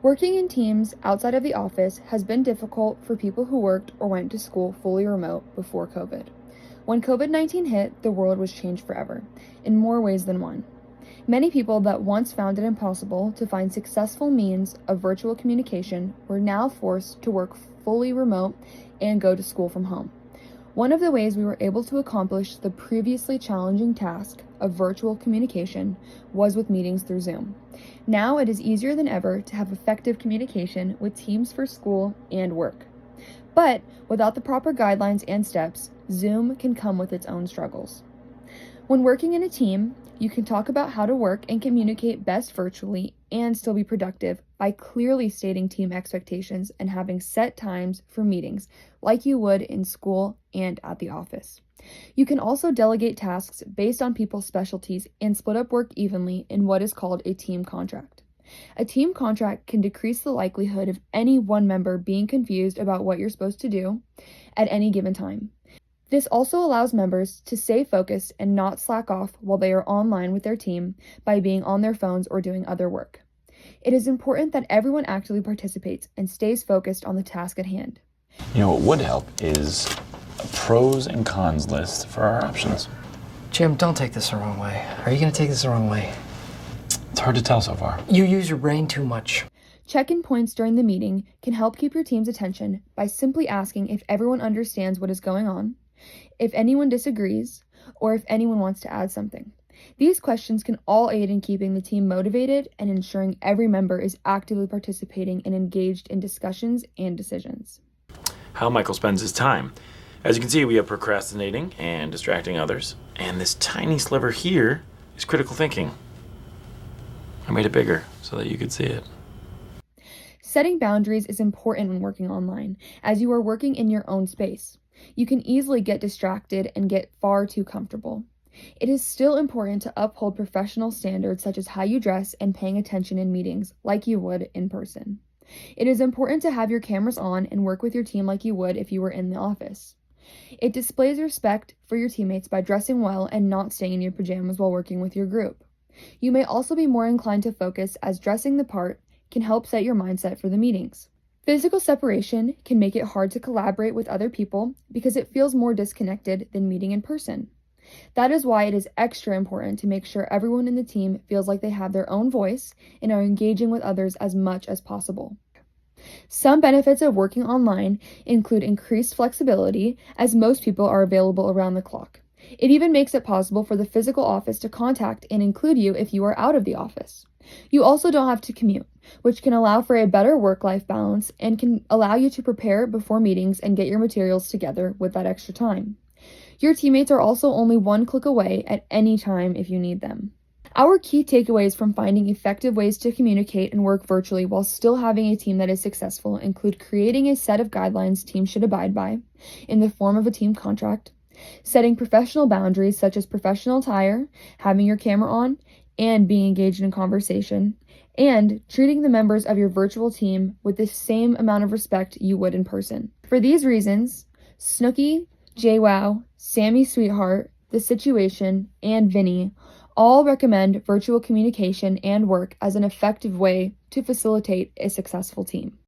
Working in teams outside of the office has been difficult for people who worked or went to school fully remote before COVID. When COVID-19 hit, the world was changed forever, in more ways than one. Many people that once found it impossible to find successful means of virtual communication were now forced to work fully remote and go to school from home. One of the ways we were able to accomplish the previously challenging task of virtual communication was with meetings through Zoom. Now it is easier than ever to have effective communication with teams for school and work. But without the proper guidelines and steps, Zoom can come with its own struggles. When working in a team, you can talk about how to work and communicate best virtually and still be productive by clearly stating team expectations and having set times for meetings, like you would in school and at the office. You can also delegate tasks based on people's specialties and split up work evenly in what is called a team contract. A team contract can decrease the likelihood of any one member being confused about what you're supposed to do at any given time. This also allows members to stay focused and not slack off while they are online with their team by being on their phones or doing other work. It is important that everyone actively participates and stays focused on the task at hand. What would help is a pros and cons list for our options. Jim, don't take this the wrong way. Are you going to take this the wrong way? It's hard to tell so far. You use your brain too much. Check-in points during the meeting can help keep your team's attention by simply asking if everyone understands what is going on, if anyone disagrees, or if anyone wants to add something. These questions can all aid in keeping the team motivated and ensuring every member is actively participating and engaged in discussions and decisions. How Michael spends his time. As you can see, we have procrastinating and distracting others. And this tiny sliver here is critical thinking. I made it bigger so that you could see it. Setting boundaries is important when working online, as you are working in your own space. You can easily get distracted and get far too comfortable. It is still important to uphold professional standards such as how you dress and paying attention in meetings like you would in person. It is important to have your cameras on and work with your team like you would if you were in the office. It displays respect for your teammates by dressing well and not staying in your pajamas while working with your group. You may also be more inclined to focus as dressing the part can help set your mindset for the meetings. Physical separation can make it hard to collaborate with other people because it feels more disconnected than meeting in person. That is why it is extra important to make sure everyone in the team feels like they have their own voice and are engaging with others as much as possible. Some benefits of working online include increased flexibility, as most people are available around the clock. It even makes it possible for the physical office to contact and include you if you are out of the office. You also don't have to commute, which can allow for a better work-life balance and can allow you to prepare before meetings and get your materials together with that extra time. Your teammates are also only one click away at any time if you need them. Our key takeaways from finding effective ways to communicate and work virtually while still having a team that is successful include creating a set of guidelines teams should abide by in the form of a team contract, setting professional boundaries such as professional attire, having your camera on, and being engaged in conversation, and treating the members of your virtual team with the same amount of respect you would in person. For these reasons, Snooki, JWoww, Sammy Sweetheart, The Situation, and Vinny all recommend virtual communication and work as an effective way to facilitate a successful team.